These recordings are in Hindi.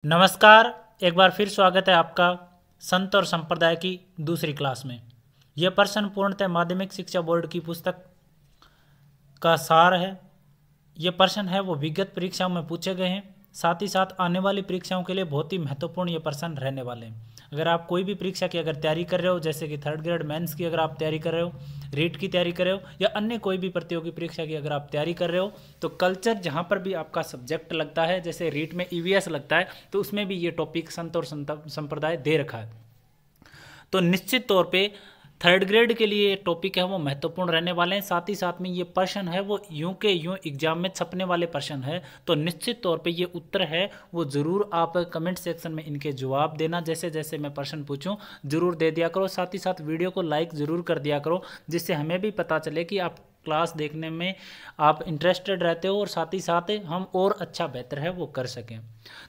नमस्कार। एक बार फिर स्वागत है आपका संत और संप्रदाय की दूसरी क्लास में। यह प्रश्न पूर्णतः माध्यमिक शिक्षा बोर्ड की पुस्तक का सार है। ये प्रश्न है वो विगत परीक्षाओं में पूछे गए हैं, साथ ही साथ आने वाली परीक्षाओं के लिए बहुत ही महत्वपूर्ण ये प्रश्न रहने वाले हैं। अगर आप कोई भी परीक्षा की अगर तैयारी कर रहे हो, जैसे कि थर्ड ग्रेड मेंस की अगर आप तैयारी कर रहे हो, रीट की तैयारी कर रहे हो, या अन्य कोई भी प्रतियोगी परीक्षा की अगर आप तैयारी कर रहे हो, तो कल्चर जहाँ पर भी आपका सब्जेक्ट लगता है, जैसे रीट में ईवीएस लगता है, तो उसमें भी ये टॉपिक संत और संप्रदाय दे रखा है। तो निश्चित तौर पे थर्ड ग्रेड के लिए टॉपिक है वो महत्वपूर्ण रहने वाले हैं। साथ ही साथ में ये प्रश्न है वो यूं के यूं एग्जाम में छपने वाले प्रश्न है, तो निश्चित तौर पे ये उत्तर है वो ज़रूर आप कमेंट सेक्शन में इनके जवाब देना। जैसे जैसे मैं प्रश्न पूछूं ज़रूर दे दिया करो। साथ ही साथ वीडियो को लाइक ज़रूर कर दिया करो, जिससे हमें भी पता चले कि आप क्लास देखने में आप इंटरेस्टेड रहते हो और साथ ही साथ हम और अच्छा बेहतर है वो कर सकें।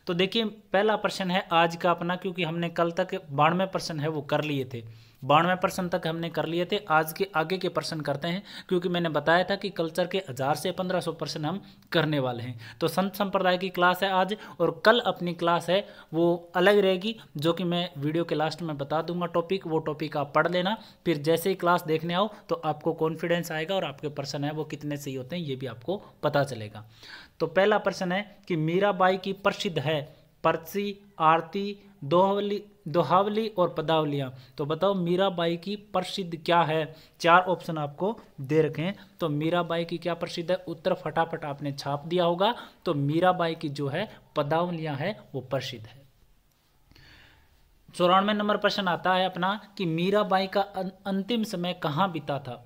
तो देखिए पहला प्रश्न है आज का अपना, क्योंकि हमने कल तक 92 प्रश्न है वो कर लिए थे, 92 प्रश्न तक हमने कर लिए थे। आज के आगे के प्रश्न करते हैं, क्योंकि मैंने बताया था कि कल्चर के 1000 से 1500 प्रश्न हम करने वाले हैं। तो संत संप्रदाय की क्लास है आज, और कल अपनी क्लास है वो अलग रहेगी, जो कि मैं वीडियो के लास्ट में बता दूंगा टॉपिक। वो टॉपिक आप पढ़ लेना, फिर जैसे ही क्लास देखने आओ तो आपको कॉन्फिडेंस आएगा और आपके प्रश्न है वो कितने सही होते हैं ये भी आपको पता चलेगा। तो पहला प्रश्न है कि मीराबाई की प्रसिद्ध है पर्ची, आरती, दोहावली और पदावलियाँ। तो बताओ मीराबाई की प्रसिद्ध क्या है। 4 ऑप्शन आपको दे रखे हैं। तो मीराबाई की क्या प्रसिद्ध है, उत्तर फटाफट आपने छाप दिया होगा। तो मीराबाई की जो है पदावलियाँ है वो प्रसिद्ध है। 94 नंबर प्रश्न आता है अपना कि मीराबाई का अंतिम समय कहाँ बीता था।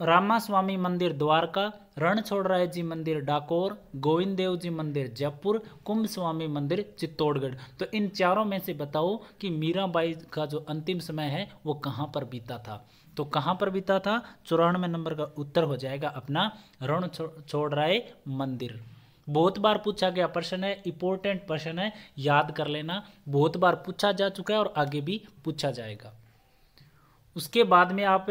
रामास्वामी मंदिर द्वारका, रणछोड़राय जी मंदिर डाकोर, गोविंद देव जी मंदिर जयपुर, कुंभ स्वामी मंदिर चित्तौड़गढ़। तो इन चारों में से बताओ कि मीराबाई का जो अंतिम समय है वो कहाँ पर बीता था। तो कहाँ पर बीता था, 94 नंबर का उत्तर हो जाएगा अपना रणछोड़राय मंदिर। बहुत बार पूछा गया प्रश्न है, इंपॉर्टेंट प्रश्न है, याद कर लेना। बहुत बार पूछा जा चुका है और आगे भी पूछा जाएगा। उसके बाद में आप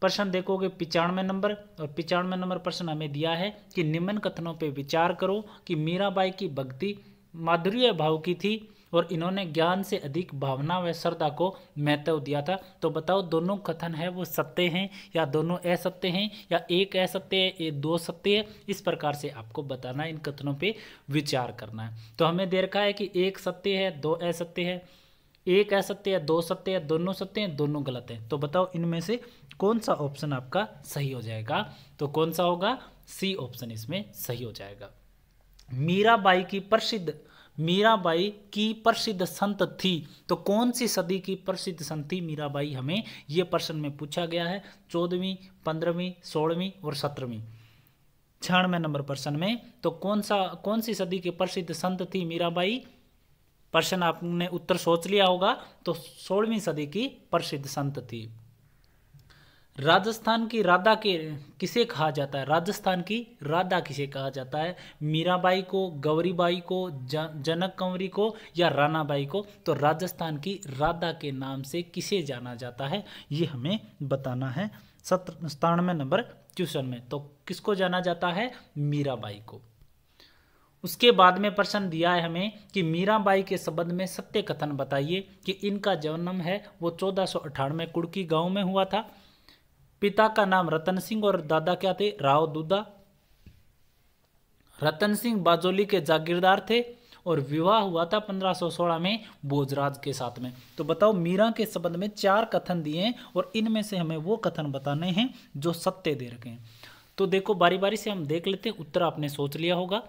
प्रश्न देखोगे 95 नंबर, और 95 नंबर प्रश्न हमें दिया है कि निम्न कथनों पे विचार करो कि मीराबाई की भक्ति माधुर्य भाव की थी और इन्होंने ज्ञान से अधिक भावना व श्रद्धा को महत्व दिया था। तो बताओ दोनों कथन है वो सत्य हैं या दोनों असत्य हैं, या एक असत्य है ये 2 सत्य है। इस प्रकार से आपको बताना है, इन कथनों पे विचार करना है। तो हमें दे रखा है कि 1 सत्य है 2 असत्य है, 1 असत्य है 2 सत्य है, दोनों सत्य हैं दोनों गलत हैं। तो बताओ इनमें से कौन सा ऑप्शन आपका सही हो जाएगा। तो कौन सा होगा, सी ऑप्शन इसमें सही हो जाएगा। मीराबाई की प्रसिद्ध संत थी। तो कौन सी सदी की प्रसिद्ध संत थी मीराबाई, हमें यह प्रश्न में पूछा गया है। 14वीं, 15वीं, 16वीं और 17वीं। 96 नंबर प्रश्न में तो कौन सी सदी की प्रसिद्ध संत थी मीराबाई। प्रश्न आपने उत्तर सोच लिया होगा। तो 16वीं सदी की प्रसिद्ध संत थी। राजस्थान की राधा के किसे कहा जाता है, राजस्थान की राधा किसे कहा जाता है। मीराबाई को, गौरीबाई को, जनक कंवरी को, या रानाबाई को। तो राजस्थान की राधा के नाम से किसे जाना जाता है ये हमें बताना है 97 नंबर क्वेश्चन में। तो किसको जाना जाता है, मीराबाई को। उसके बाद में प्रश्न दिया है हमें कि मीराबाई के संबंध में सत्य कथन बताइए कि इनका जन्म है वो 1498 कुड़की गांव में हुआ था। पिता का नाम रतन सिंह और दादा क्या थे, राव दूदा। रतन सिंह बाजोली के जागीरदार थे और विवाह हुआ था 1516 में भोजराज के साथ में। तो बताओ मीरा के संबंध में 4 कथन दिए हैं और इनमें से हमें वो कथन बताने हैं जो सत्य दे रखे हैं। तो देखो बारी बारी से हम देख लेते हैं, उत्तर आपने सोच लिया होगा।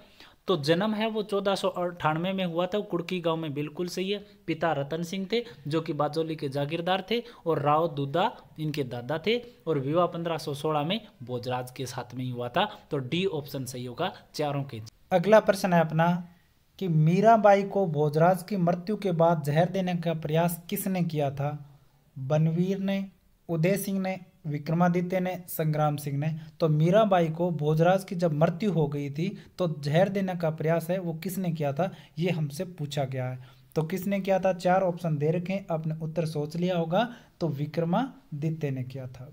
तो जन्म है वो 1498 में हुआ था, कुड़की गांव में, बिल्कुल सही है। पिता रतन सिंह थे जो कि बाजोली के जागीरदार थे, और राव दूदा इनके दादा थे, और विवाह 1516 में भोजराज के साथ में ही हुआ था। तो डी ऑप्शन सही होगा चारों के। अगला प्रश्न है अपना कि मीराबाई को भोजराज की मृत्यु के बाद जहर देने का प्रयास किसने किया था। बनवीर ने, उदय सिंह ने, विक्रमादित्य ने, संग्राम सिंह ने। तो मीराबाई को भोजराज की जब मृत्यु हो गई थी तो जहर देने का प्रयास है वो किसने किया था, ये हमसे पूछा गया है। तो किसने किया था, 4 ऑप्शन दे रखे हैं, आपने उत्तर सोच लिया होगा। तो विक्रमादित्य ने किया था।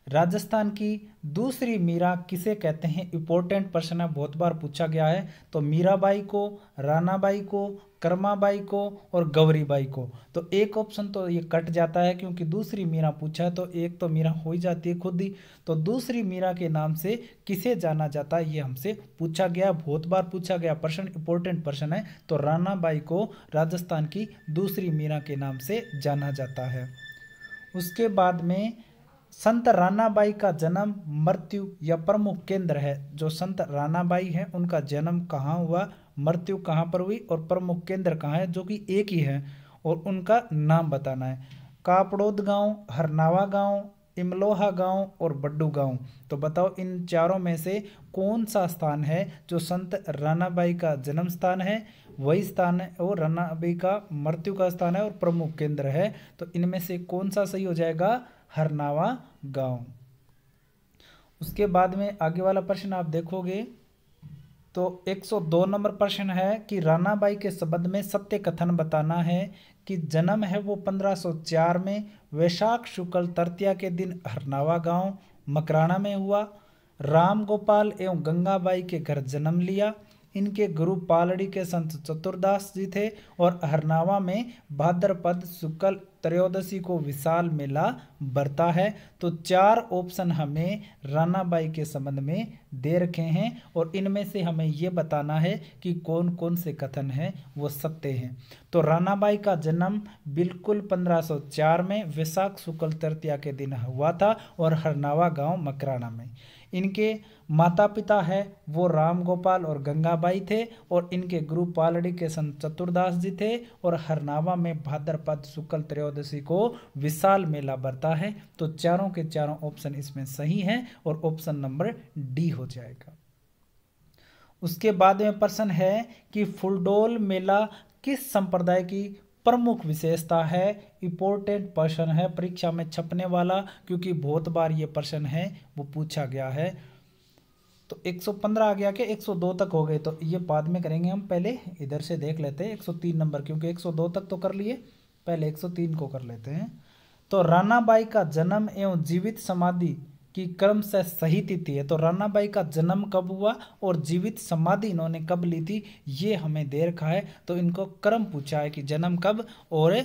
राजस्थान की दूसरी मीरा किसे कहते हैं? इंपॉर्टेंट प्रश्न है, बहुत बार पूछा गया है। तो मीराबाई को, रानाबाई को, कर्माबाई को और गौरीबाई को। तो एक ऑप्शन तो ये कट जाता है क्योंकि दूसरी मीरा पूछा है, तो एक तो मीरा हो ही जाती है खुद ही। तो दूसरी मीरा के नाम से किसे जाना जाता है, ये हमसे पूछा गया, बहुत बार पूछा गया प्रश्न, इंपॉर्टेंट प्रश्न है। तो रानाबाई को राजस्थान की दूसरी मीरा के नाम से जाना जाता है। उसके बाद में संत रानाबाई का जन्म, मृत्यु या प्रमुख केंद्र है। जो संत रानाबाई हैं उनका जन्म कहाँ हुआ, मृत्यु कहाँ पर हुई और प्रमुख केंद्र कहाँ है, जो कि एक ही है, और उनका नाम बताना है। कापड़ोद गांव, हरनावा गांव, इमलोहा गांव और बड्डू गांव। तो बताओ इन चारों में से कौन सा स्थान है जो संत रानाबाई का जन्म स्थान है, वही स्थान है, और रानाबाई का मृत्यु का स्थान है और प्रमुख केंद्र है। तो इनमें से कौन सा सही हो जाएगा, हरनावा गांव। उसके बाद में आगे वाला प्रश्न आप देखोगे तो 102 नंबर प्रश्न है कि रानाबाई के संबंध में सत्य कथन बताना है कि जन्म है वो 1504 में वैशाख शुक्ल तृतीया के दिन हरनावा गांव मकराना में हुआ। राम गोपाल एवं गंगाबाई के घर जन्म लिया। इनके गुरु पालड़ी के संत चतुरदास जी थे और हरनावा में भाद्रपद शुक्ल त्रयोदशी को विशाल मेला बरता है। तो 4 ऑप्शन हमें रानाबाई के संबंध में दे रखे हैं और इनमें से हमें ये बताना है कि कौन कौन से कथन हैं वो सत्य हैं। तो रानाबाई का जन्म बिल्कुल 1504 में वैशाख शुक्ल तृतीया के दिन हुआ था और हरनावा गांव मकराना में। इनके माता पिता है वो राम गोपाल और गंगाबाई थे और इनके गुरु पालड़ी के संत चतुरदास जी थे और हरनावा में भाद्रपद शुक्ल त्रयोदशी को विशाल मेला बरता है। तो चारों के चारों ऑप्शन इसमें सही हैं और ऑप्शन नंबर डी हो जाएगा। उसके बाद में प्रश्न है कि फुलडोल मेला किस संप्रदाय की प्रमुख विशेषता है? इंपॉर्टेंट प्रश्न है, परीक्षा में छपने वाला, क्योंकि बहुत बार ये प्रश्न है वो पूछा गया है। तो 115 आ गया कि 102 तक हो गए, तो ये बाद में करेंगे हम, पहले इधर से देख लेते हैं 103 नंबर, क्योंकि 102 तक तो कर लिए, पहले 103 को कर लेते हैं। तो रानाबाई का जन्म एवं जीवित समाधि की क्रम से सही तिथि है। तो रानाबाई का जन्म कब हुआ और जीवित समाधि इन्होंने कब ली थी, ये हमें दे रखा है। तो इनको क्रम पूछा है कि जन्म कब और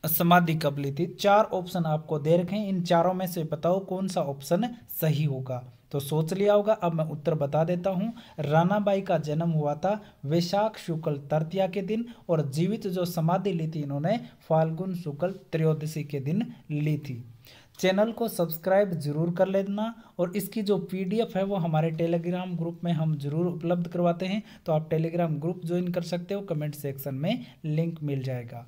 समाधि कब ली थी। 4 ऑप्शन आपको दे रखे हैं, इन चारों में से बताओ कौन सा ऑप्शन सही होगा। तो सोच लिया होगा, अब मैं उत्तर बता देता हूं। रानाबाई का जन्म हुआ था वैशाख शुक्ल तृतीया के दिन और जीवित जो समाधि ली थी इन्होंने फाल्गुन शुक्ल त्रयोदशी के दिन ली थी। चैनल को सब्सक्राइब जरूर कर लेना और इसकी जो पीडीएफ है वो हमारे टेलीग्राम ग्रुप में हम जरूर उपलब्ध करवाते हैं, तो आप टेलीग्राम ग्रुप ज्वाइन कर सकते हो, कमेंट सेक्शन में लिंक मिल जाएगा।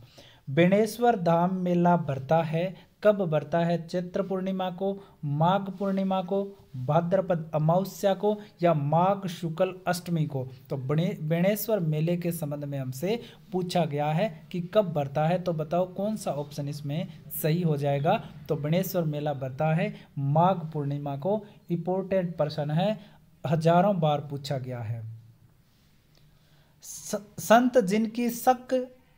बेणेश्वर धाम मेला भरता है, कब भरता है? चैत्र पूर्णिमा को, माघ पूर्णिमा को, भाद्रपद अमावस्या को या माघ शुक्ल अष्टमी को। तो बेणेश्वर मेले के संबंध में हमसे पूछा गया है कि कब भरता है, तो बताओ कौन सा ऑप्शन इसमें सही हो जाएगा। तो बेणेश्वर मेला भरता है माघ पूर्णिमा को। इंपॉर्टेंट प्रश्न है, हजारों बार पूछा गया है। संत जिनकी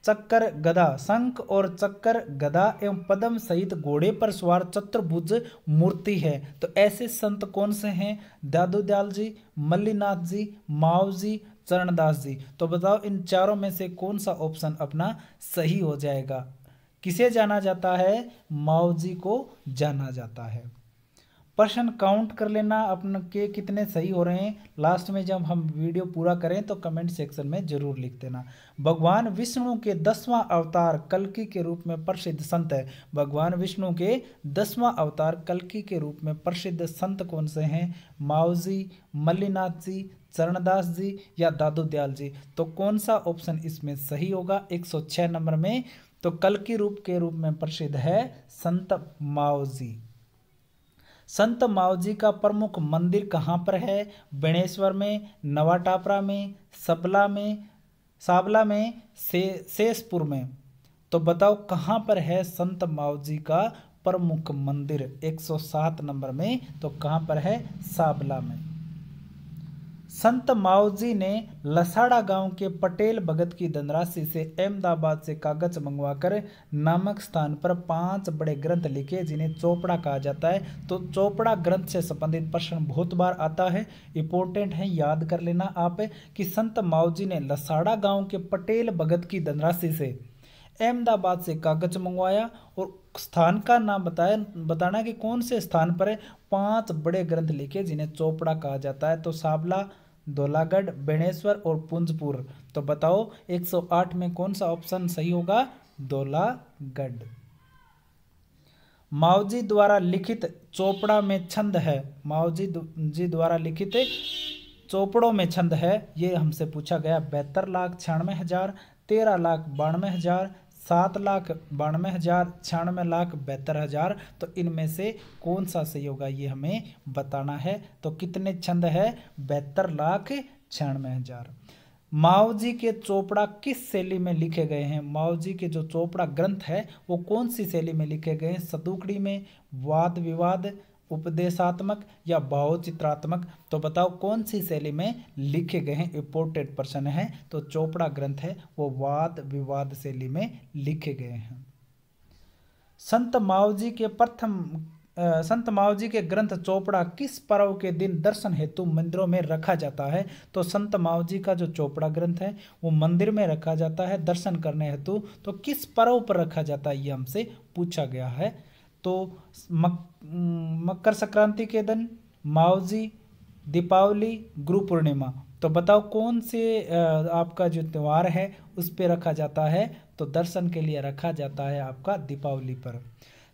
चक्कर गदा, शंख और चक्कर गदा एवं पद्म सहित घोड़े पर सवार चतुर्भुज मूर्ति है, तो ऐसे संत कौन से हैं? दादू दयाल जी, मल्लीनाथ जी, माव जी, चरणदास जी। तो बताओ इन चारों में से कौन सा ऑप्शन अपना सही हो जाएगा। किसे जाना जाता है? माव जी को जाना जाता है। प्रश्न काउंट कर लेना अपन के कितने सही हो रहे हैं। लास्ट में जब हम वीडियो पूरा करें तो कमेंट सेक्शन में जरूर लिख देना। भगवान विष्णु के 10वां अवतार कल्कि के रूप में प्रसिद्ध संत है। भगवान विष्णु के 10वां अवतार कल्कि के रूप में प्रसिद्ध संत कौन से हैं? माव जी, मल्लीनाथ जी, चरणदास जी या दादू दयाल जी। तो कौन सा ऑप्शन इसमें सही होगा? 106 नंबर में तो कल्कि रूप के रूप में प्रसिद्ध है संत माव जी। संत मावजी का प्रमुख मंदिर कहाँ पर है? बेणेश्वर में, नवाटापरा में, साबला में, शेषपुर में। तो बताओ कहाँ पर है संत मावजी का प्रमुख मंदिर? 107 नंबर में। तो कहाँ पर है? साबला में। संत मावजी ने लसाड़ा गांव के पटेल भगत की धनराशि से अहमदाबाद से कागज मंगवाकर नामक स्थान पर 5 बड़े ग्रंथ लिखे जिन्हें चोपड़ा कहा जाता है। तो चोपड़ा ग्रंथ से संबंधित प्रश्न बहुत बार आता है, इंपॉर्टेंट है, याद कर लेना आप कि संत मावजी ने लसाड़ा गांव के पटेल भगत की धनराशि से अहमदाबाद से कागज मंगवाया और स्थान का नाम बताना कि कौन से स्थान पर 5 बड़े ग्रंथ लिखे जिन्हें चोपड़ा कहा जाता है। तो सावला, धौलागढ़, बेणेश्वर और पुंजपुर। तो बताओ 108 में कौन सा ऑप्शन सही होगा? धौलागढ़। मावजी द्वारा लिखित चोपड़ा में छंद है, मावजी जी द्वारा लिखित चोपड़ों में छंद है, ये हमसे पूछा गया। 72,96,000, 13,92,000, 7,92,000, 96,72,000। तो इनमें से कौन सा सही होगा ये हमें बताना है। तो कितने छंद है? 72,96,000। मावजी के चोपड़ा किस शैली में लिखे गए हैं? मावजी के जो चोपड़ा ग्रंथ है वो कौन सी शैली में लिखे गए हैं? सदुकड़ी में, वाद विवाद, उपदेशात्मक या भावचित्रात्मक? तो बताओ कौन सी शैली में लिखे गए हैं? इंपोर्टेंट प्रश्न है। तो चोपड़ा ग्रंथ है वो वाद विवाद शैली में लिखे गए हैं। संत मावजी के ग्रंथ चोपड़ा किस पर्व के दिन दर्शन हेतु मंदिरों में रखा जाता है? तो संत मावजी का जो चोपड़ा ग्रंथ है वो मंदिर में रखा जाता है दर्शन करने हेतु। तो किस पर्व पर रखा जाता है ये हमसे पूछा गया है। तो मकर संक्रांति के दिन, मावजी, दीपावली, गुरु पूर्णिमा। तो बताओ कौन से आपका जो त्यौहार है उस पे रखा जाता है? तो दर्शन के लिए रखा जाता है आपका दीपावली पर।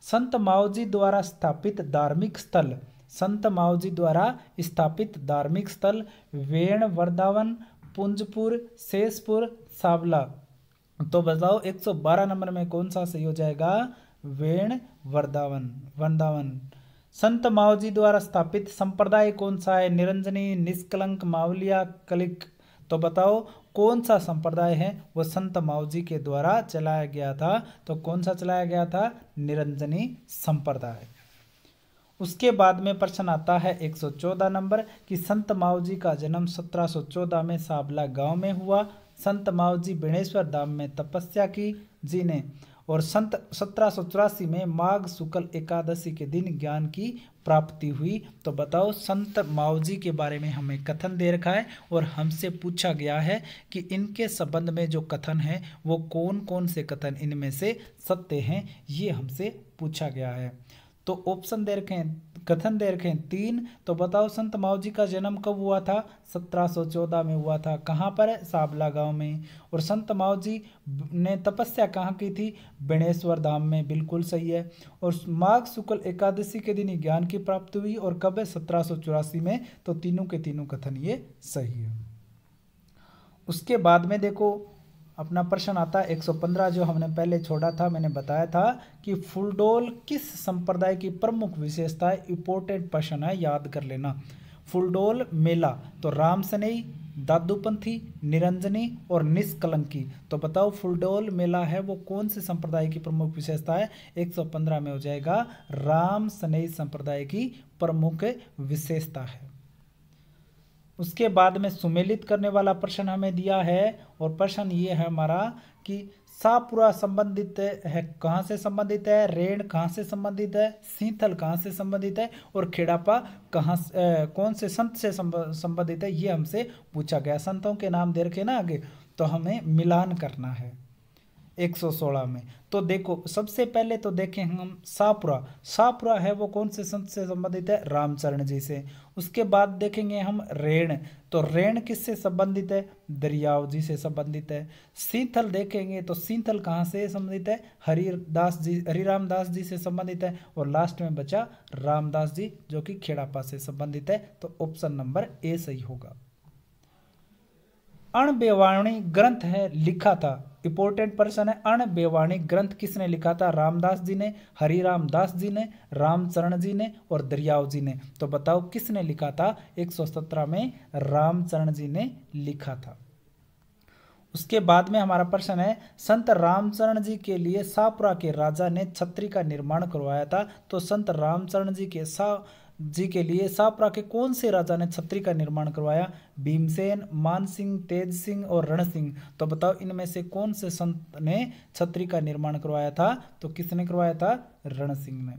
संत मावजी द्वारा स्थापित धार्मिक स्थल, संत मावजी द्वारा स्थापित धार्मिक स्थल वेण, वृंदावन, पुंजपुर, शेषपुर, सावला। तो बताओ 112 नंबर में कौन सा सही हो जाएगा? वेण, वृंदावन। संत मावजी द्वारा स्थापित संप्रदाय कौन सा है? निरंजनी, निष्कलंक, मावलिया, कलिक। तो बताओ कौन सा संप्रदाय है वो संत मावजी के द्वारा चलाया गया था? तो कौन सा चलाया गया था? निरंजनी संप्रदाय। उसके बाद में प्रश्न आता है 114 नंबर कि संत मावजी का जन्म 1714 में सावला गांव में हुआ। संत मावजी बेणेश्वर धाम में तपस्या की जी ने और संत 1784 में माघ शुक्ल एकादशी के दिन ज्ञान की प्राप्ति हुई। तो बताओ संत मावजी के बारे में हमें कथन दे रखा है और हमसे पूछा गया है कि इनके संबंध में जो कथन है वो कौन कौन से कथन इनमें से सत्य हैं, ये हमसे पूछा गया है। तो ऑप्शन दे रखे हैं, कथन दे रखे हैं 3। तो बताओ संत मावजी का जन्म कब हुआ था? 1714 में हुआ था। कहाँ पर? सावला गांव में। और संत मावजी ने तपस्या कहाँ की थी? बेणेश्वर धाम में। बिल्कुल सही है। और माघ शुक्ल एकादशी के दिन ज्ञान की प्राप्ति हुई और कब है? 1784 में। तो तीनों के तीनों कथन ये सही है। उसके बाद में देखो अपना प्रश्न आता है 115 जो हमने पहले छोड़ा था। मैंने बताया था कि फुलडोल किस संप्रदाय की प्रमुख विशेषता है? इंपॉर्टेंट प्रश्न है, याद कर लेना। फुलडोल मेला तो राम सनेई, दादूपंथी, निरंजनी और निष्कलंकी। तो बताओ फुलडोल मेला है वो कौन से संप्रदाय की प्रमुख विशेषता है? 115 में हो जाएगा राम सनेई संप्रदाय की प्रमुख विशेषता है। उसके बाद में सुमेलित करने वाला प्रश्न हमें दिया है और प्रश्न ये है हमारा कि सापुरा संबंधित है, कहाँ से संबंधित है? रेण कहाँ से संबंधित है? सींथल कहाँ से संबंधित है? और खेड़ापा कहाँ कौन से संत से संबंधित है? ये हमसे पूछा गया। संतों के नाम दे रखे ना आगे, तो हमें मिलान करना है 116 में। तो देखो सबसे पहले तो देखें हम सापुरा है वो कौन से संत से संबंधित है? रामचरण जी से। उसके बाद देखेंगे हम रेण, तो रेण किससे संबंधित है? दरियाव जी से संबंधित है। सींथल देखेंगे तो सींथल कहाँ से संबंधित है? हरिरामदास जी से संबंधित है। और लास्ट में बचा रामदास जी जो कि खेड़ापा से संबंधित है। तो ऑप्शन नंबर ए सही होगा। अणबेवाणी ग्रंथ है लिखा था, इंपॉर्टेंट प्रश्न है। अणबेवाणी ग्रंथ किसने लिखा था? रामदास जी ने, हरिरामदास जी ने, रामचरण जी ने और दरियाव जी ने। तो बताओ किसने लिखा था? 117 में रामचरण जी ने लिखा था। उसके बाद में हमारा प्रश्न है संत रामचरण जी के लिए सापुरा के राजा ने छत्री का निर्माण करवाया था। तो संत रामचरण जी के जी के लिए शाहपुरा के कौन से राजा ने छत्री का निर्माण करवाया? भीमसेन, मान सिंह, तेज सिंह और रण सिंह। तो बताओ इनमें से कौन से संत ने छत्री का निर्माण करवाया था? तो किसने करवाया था? रण सिंह ने।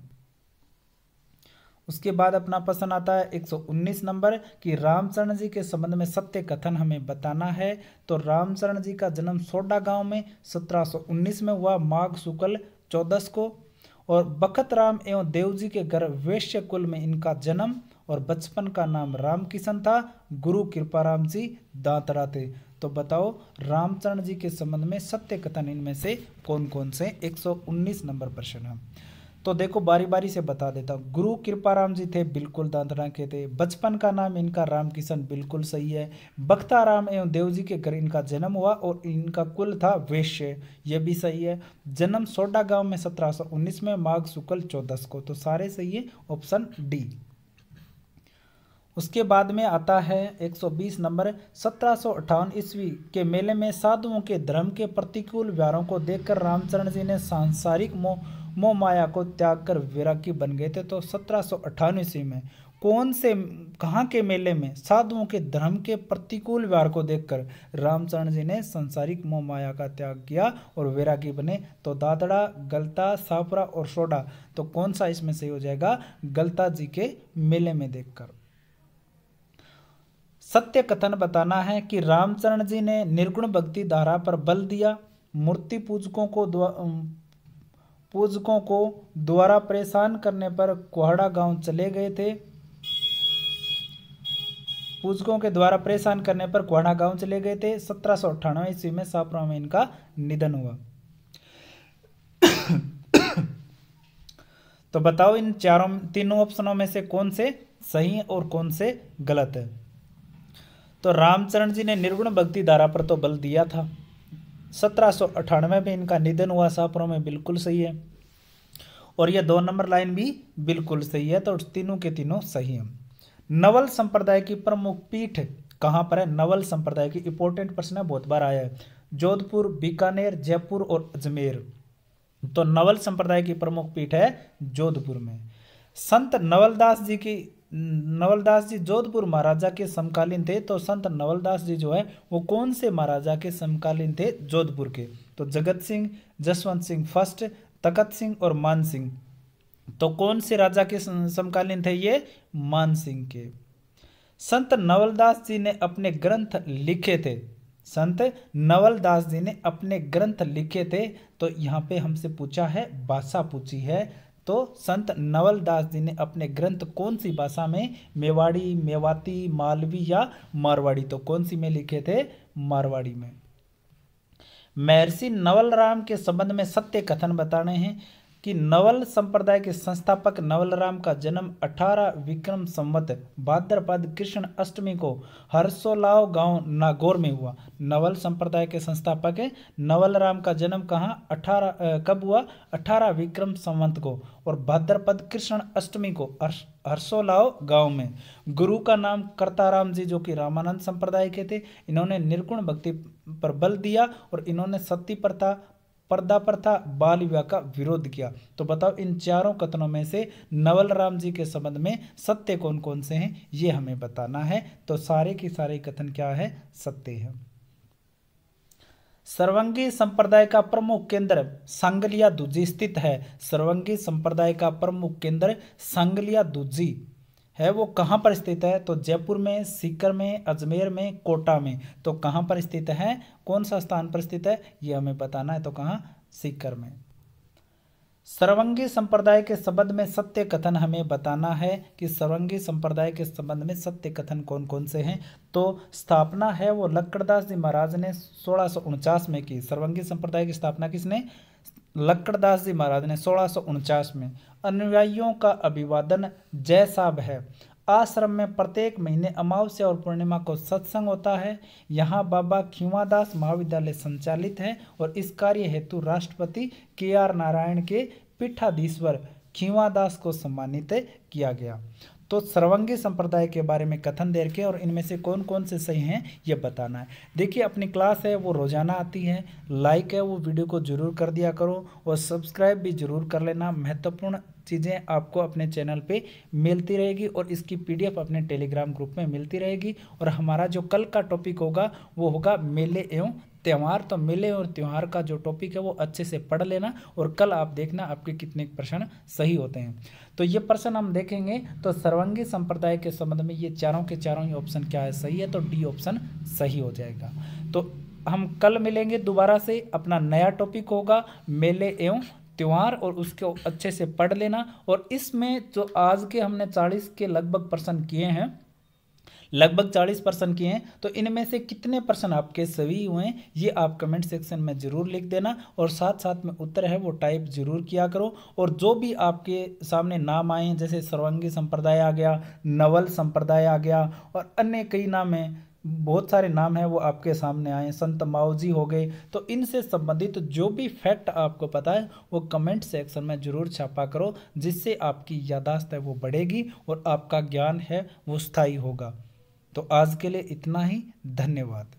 उसके बाद अपना प्रश्न आता है 119 नंबर कि रामचरण जी के संबंध में सत्य कथन हमें बताना है। तो रामचरण जी का जन्म सोडा गांव में 1719 में हुआ माघ शुक्ल 14 को, और बखत राम एवं देव जी के घर वैश्य कुल में इनका जन्म, और बचपन का नाम राम किशन था। गुरु कृपाराम जी दांतरा थे। तो बताओ रामचरण जी के संबंध में सत्य कथन इनमें से कौन कौन से? 119 नंबर प्रश्न है। तो देखो बारी बारी से बता देता हूँ। गुरु कृपाराम जी थे, बिल्कुल दांतरा के थे। बचपन का नाम इनका राम किशन, बिल्कुल सही है। बख्ता राम एवं देव जी के घर इनका जन्म हुआ और इनका कुल था वैश्य, ये भी सही है। जन्म सोडा गांव में 1719 में माघ शुक्ल 14 को। तो सारे सही है, ऑप्शन डी। उसके बाद में आता है 120 नंबर 1758 ईस्वी के मेले में साधुओं के धर्म के प्रतिकूल व्यवहारों को देखकर रामचरण जी ने सांसारिक मोह माया को त्याग कर वैरागी बन गए थे। तो 1758 ईस्वी में कौन से कहाँ के मेले में साधुओं के धर्म के प्रतिकूल व्यवहार को देखकर रामचरण जी ने सांसारिक मोह माया का त्याग किया और वैरागी बने? तो दादड़ा, गलता, शाहपुरा और सोडा। तो कौन सा इसमें सही हो जाएगा? गलता जी के मेले में देखकर। सत्य कथन बताना है कि रामचरण जी ने निर्गुण भक्ति धारा पर बल दिया। मूर्ति पूजकों को द्वारा परेशान करने पर कोहड़ा गांव चले गए थे। पूजकों के द्वारा परेशान करने पर कोहड़ा गांव चले गए थे। 1798 ईस्वी में शाहपुरा में इनका निधन हुआ। तो बताओ इन तीनों ऑप्शनों में से कौन से सही है और कौन से गलत है? तो रामचरण जी ने निर्गुण भक्ति धारा पर तो बल दिया था। 1798 में इनका निधन हुआ शाहपुरा में, बिल्कुल सही है। और ये 2 नंबर लाइन भी बिल्कुल सही है। तो तीनों के तीनों सही हैं। नवल संप्रदाय की प्रमुख पीठ कहाँ पर है? नवल संप्रदाय की इंपॉर्टेंट प्रश्न है, बहुत बार आया है। जोधपुर, बीकानेर, जयपुर और अजमेर। तो नवल संप्रदाय की प्रमुख पीठ है जोधपुर में। संत नवलदास जी जोधपुर महाराजा के समकालीन थे। तो संत नवलदास जी जो है वो कौन से महाराजा के समकालीन थे? जोधपुर के। तो जगत सिंह, जसवंत सिंह फर्स्ट, तखत सिंह और मान सिंह। तो कौन से राजा के समकालीन थे ये? मान सिंह के। संत नवलदास जी ने अपने ग्रंथ लिखे थे। संत नवलदास जी ने अपने ग्रंथ लिखे थे। तो यहाँ पे हमसे पूछा है, भाषा पूछी है। तो संत नवलदास जी ने अपने ग्रंथ कौन सी भाषा में? मेवाड़ी, मेवाती, मालवी या मारवाड़ी। तो कौन सी में लिखे थे? मारवाड़ी में। महर्षि नवल राम के संबंध में सत्य कथन बताने हैं कि नवल संप्रदाय के संस्थापक नवल राम का जन्म 18 विक्रम संवत भाद्रपद कृष्ण अष्टमी को हरसोलाव गांव नागौर में हुआ। नवल संप्रदाय के संस्थापक नवल राम का जन्म कहाँ कब हुआ? 18 विक्रम संवत को, और भाद्रपद कृष्ण अष्टमी को हरसोलाव गांव में। गुरु का नाम करताराम जी, जो कि रामानंद संप्रदाय के थे। इन्होंने निर्गुण भक्ति पर बल दिया और इन्होंने सती प्रथा, पर्दा प्रथा, बाल विवाह का विरोध किया। तो बताओ इन चारों कथनों में से नवल राम जी के संबंध में सत्य कौन कौन से हैं, ये हमें बताना है। तो सारे के सारे कथन क्या है? सत्य है। सर्वंगी संप्रदाय का प्रमुख केंद्र सांगलिया दुज्जी स्थित है। सर्वंगी संप्रदाय का प्रमुख केंद्र सांगलिया दुज्जी है, वो कहाँ पर स्थित है? तो जयपुर में, सीकर में, अजमेर में, कोटा में। तो कहाँ पर स्थित है? कौन सा स्थान पर स्थित है ये हमें बताना है। तो कहाँ? सीकर में। सर्वंगी संप्रदाय के संबंध में सत्य कथन हमें बताना है कि सर्वंगी संप्रदाय के संबंध में सत्य कथन कौन कौन से हैं। तो स्थापना है वो लक्कड़दास जी महाराज ने 1649 में की। सर्वंगी संप्रदाय की स्थापना किसने? लक्कड़दास जी महाराज ने 1649 में। अनुयायियों का अभिवादन जय साहब है। आश्रम में प्रत्येक महीने अमावस्या और पूर्णिमा को सत्संग होता है। यहाँ बाबा खींवादास महाविद्यालय संचालित है और इस कार्य हेतु राष्ट्रपति KR नारायण के पीठाधीश्वर खींवादास को सम्मानित किया गया। तो सर्वंगी संप्रदाय के बारे में कथन दे के और इनमें से कौन कौन से सही हैं ये बताना है। देखिए अपनी क्लास है वो रोजाना आती है, लाइक है वो वीडियो को जरूर कर दिया करो और सब्सक्राइब भी जरूर कर लेना। महत्वपूर्ण चीज़ें आपको अपने चैनल पे मिलती रहेगी और इसकी PDF अपने टेलीग्राम ग्रुप में मिलती रहेगी। और हमारा जो कल का टॉपिक होगा वो होगा मेले एवं त्यौहार। तो मेले और त्यौहार का जो टॉपिक है वो अच्छे से पढ़ लेना और कल आप देखना आपके कितने प्रश्न सही होते हैं। तो ये प्रश्न हम देखेंगे। तो सर्वांगी संप्रदाय के संबंध में ये चारों के चारों ही ऑप्शन क्या है, सही है, तो डी ऑप्शन सही हो जाएगा। तो हम कल मिलेंगे दोबारा से, अपना नया टॉपिक होगा मेले एवं त्यौहार और उसको अच्छे से पढ़ लेना। और इसमें जो आज के हमने 40 के लगभग प्रश्न किए हैं, लगभग 40% किए हैं, तो इनमें से कितने प्रश्न आपके सही हुए हैं ये आप कमेंट सेक्शन में ज़रूर लिख देना। और साथ साथ में उत्तर है वो टाइप ज़रूर किया करो। और जो भी आपके सामने नाम आए हैं, जैसे सर्वांगी संप्रदाय आ गया, नवल संप्रदाय आ गया और अन्य कई नाम हैं, बहुत सारे नाम हैं वो आपके सामने आए, संत माऊजी हो गए, तो इनसे संबंधित जो भी फैक्ट आपको पता है वो कमेंट सेक्शन में ज़रूर छापा करो, जिससे आपकी याददाश्त है वो बढ़ेगी और आपका ज्ञान है वो स्थायी होगा। तो आज के लिए इतना ही, धन्यवाद।